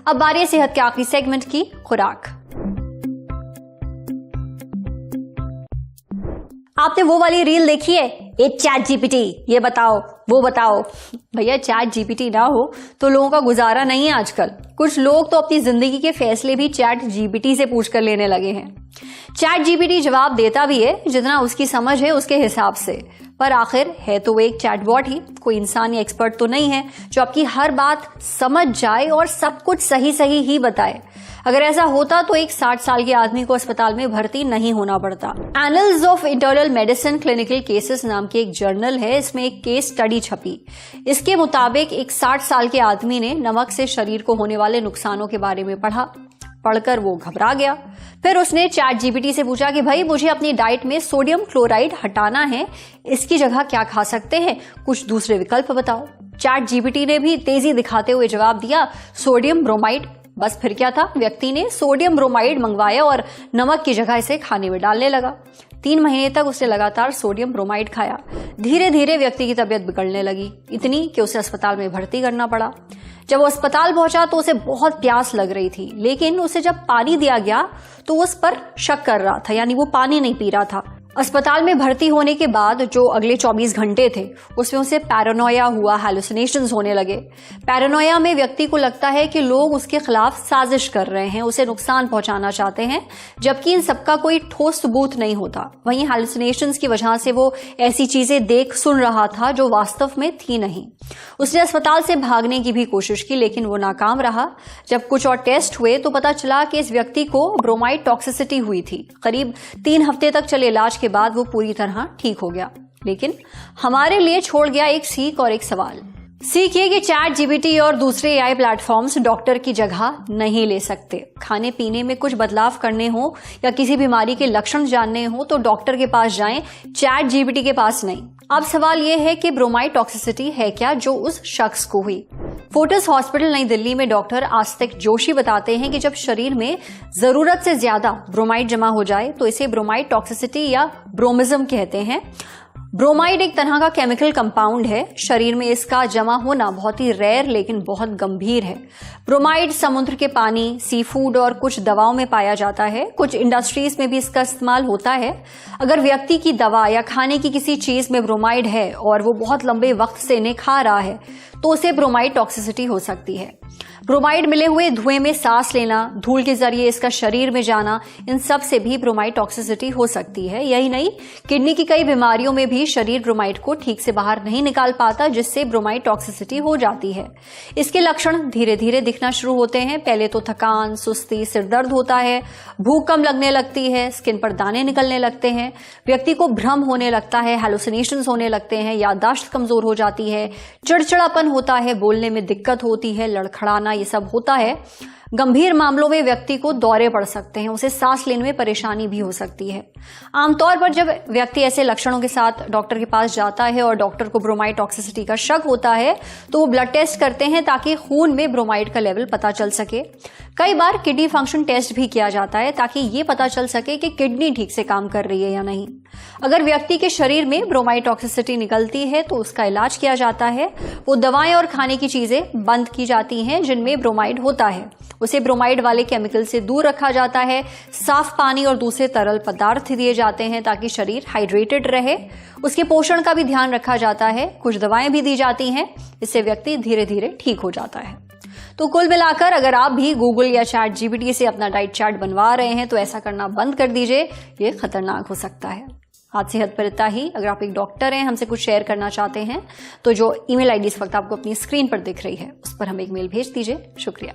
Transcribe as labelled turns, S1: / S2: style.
S1: अब बारी है सेहत के आखिरी सेगमेंट की, खुराक। आपने वो वाली रील देखी है, ए चैट जीपीटी ये बताओ वो बताओ। भैया चैट जीपीटी ना हो तो लोगों का गुजारा नहीं है आजकल। कुछ लोग तो अपनी जिंदगी के फैसले भी चैट जीपीटी से पूछ कर लेने लगे हैं। चैट जीपीटी जवाब देता भी है जितना उसकी समझ है उसके हिसाब से, पर आखिर है तो वो एक चैटबॉट ही, कोई इंसान या एक्सपर्ट तो नहीं है जो आपकी हर बात समझ जाए और सब कुछ सही सही ही बताए। अगर ऐसा होता तो एक 60 साल के आदमी को अस्पताल में भर्ती नहीं होना पड़ता। Annuls of internal medicine clinical cases नाम की एक जर्नल है, इसमें एक केस स्टडी छपी। इसके मुताबिक एक 60 साल के आदमी ने नमक से शरीर को होने वाले नुकसानों के बारे में पढ़कर वो घबरा गया। फिर उसने चैट जीपीटी से पूछा कि भाई मुझे अपनी डाइट में सोडियम क्लोराइड हटाना है, इसकी जगह क्या खा सकते हैं, कुछ दूसरे विकल्प बताओ। चैट जीपीटी ने भी तेजी दिखाते हुए जवाब दिया, सोडियम ब्रोमाइड। बस फिर क्या था, व्यक्ति ने सोडियम ब्रोमाइड मंगवाया और नमक की जगह इसे खाने में डालने लगा। 3 महीने तक उसने लगातार सोडियम ब्रोमाइड खाया। धीरे धीरे व्यक्ति की तबीयत बिगड़ने लगी, इतनी कि उसे अस्पताल में भर्ती करना पड़ा। जब वो अस्पताल पहुंचा तो उसे बहुत प्यास लग रही थी, लेकिन उसे जब पानी दिया गया तो उस पर शक कर रहा था, यानी वो पानी नहीं पी रहा था। अस्पताल में भर्ती होने के बाद जो अगले 24 घंटे थे उसमें उसे पैरानोया हुआ, हैलुसिनेशंस होने लगे। पैरानोया में व्यक्ति को लगता है कि लोग उसके खिलाफ साजिश कर रहे हैं, उसे नुकसान पहुंचाना चाहते हैं, जबकि इन सबका कोई ठोस सबूत नहीं होता। वहीं हैलुसिनेशंस की वजह से वो ऐसी चीजें देख सुन रहा था जो वास्तव में थी नहीं। उसने अस्पताल से भागने की भी कोशिश की, लेकिन वो नाकाम रहा। जब कुछ और टेस्ट हुए तो पता चला कि इस व्यक्ति को ब्रोमाइड टॉक्सिसिटी हुई थी। करीब 3 हफ्ते तक चले इलाज के बाद वो पूरी तरह ठीक हो गया, लेकिन हमारे लिए छोड़ गया एक सीख और एक सवाल। सीख ये कि चैट जीपीटी और दूसरे एआई प्लेटफॉर्म्स डॉक्टर की जगह नहीं ले सकते। खाने पीने में कुछ बदलाव करने हो या किसी बीमारी के लक्षण जानने हो तो डॉक्टर के पास जाएं, चैट जीपीटी के पास नहीं। अब सवाल यह है कि ब्रोमाइड टॉक्सिसिटी है क्या जो उस शख्स को हुई। फोर्टिस हॉस्पिटल नई दिल्ली में डॉक्टर आस्तिक जोशी बताते हैं कि जब शरीर में जरूरत से ज्यादा ब्रोमाइड जमा हो जाए तो इसे ब्रोमाइड टॉक्सिसिटी या ब्रोमिज्म कहते हैं। ब्रोमाइड एक तरह का केमिकल कंपाउंड है। शरीर में इसका जमा होना बहुत ही रेयर लेकिन बहुत गंभीर है। ब्रोमाइड समुद्र के पानी, सी फूड और कुछ दवाओं में पाया जाता है। कुछ इंडस्ट्रीज में भी इसका इस्तेमाल होता है। अगर व्यक्ति की दवा या खाने की किसी चीज में ब्रोमाइड है और वो बहुत लंबे वक्त से इन्हें खा रहा है तो उसे ब्रोमाइड टॉक्सिसिटी हो सकती है। ब्रोमाइड मिले हुए धुएं में सांस लेना, धूल के जरिए इसका शरीर में जाना, इन सब से भी ब्रोमाइड टॉक्सिसिटी हो सकती है। यही नहीं, किडनी की कई बीमारियों में भी शरीर ब्रोमाइड को ठीक से बाहर नहीं निकाल पाता, जिससे ब्रोमाइड टॉक्सिसिटी हो जाती है। इसके लक्षण धीरे धीरे दिखना शुरू होते हैं। पहले तो थकान, सुस्ती, सिरदर्द होता है, भूख कम लगने लगती है, स्किन पर दाने निकलने लगते हैं, व्यक्ति को भ्रम होने लगता है, हैलुसिनेशंस होने लगते हैं, याददाश्त कमजोर हो जाती है, चिड़चिड़ापन होता है, बोलने में दिक्कत होती है, लड़खड़ाना, ये सब होता है। गंभीर मामलों में व्यक्ति को दौरे पड़ सकते हैं, उसे सांस लेने में परेशानी भी हो सकती है। आमतौर पर जब व्यक्ति ऐसे लक्षणों के साथ डॉक्टर के पास जाता है और डॉक्टर को ब्रोमाइड टॉक्सिसिटी का शक होता है तो वो ब्लड टेस्ट करते हैं ताकि खून में ब्रोमाइड का लेवल पता चल सके। कई बार किडनी फंक्शन टेस्ट भी किया जाता है ताकि ये पता चल सके कि किडनी ठीक से काम कर रही है या नहीं। अगर व्यक्ति के शरीर में ब्रोमाइड टॉक्सिसिटी निकलती है तो उसका इलाज किया जाता है। वो दवाएं और खाने की चीजें बंद की जाती हैं जिनमें ब्रोमाइड होता है। उसे ब्रोमाइड वाले केमिकल से दूर रखा जाता है। साफ पानी और दूसरे तरल पदार्थ दिए जाते हैं ताकि शरीर हाइड्रेटेड रहे। उसके पोषण का भी ध्यान रखा जाता है। कुछ दवाएं भी दी जाती हैं, इससे व्यक्ति धीरे धीरे ठीक हो जाता है। तो कुल मिलाकर अगर आप भी गूगल या चैट जीपीटी से अपना डाइट चार्ट बनवा रहे हैं तो ऐसा करना बंद कर दीजिए, ये खतरनाक हो सकता है। आज सेहत पर इतना ही। अगर आप एक डॉक्टर हैं, हमसे कुछ शेयर करना चाहते हैं तो जो ईमेल आईडी इस वक्त आपको अपनी स्क्रीन पर दिख रही है उस पर हमें एक मेल भेज दीजिए। शुक्रिया।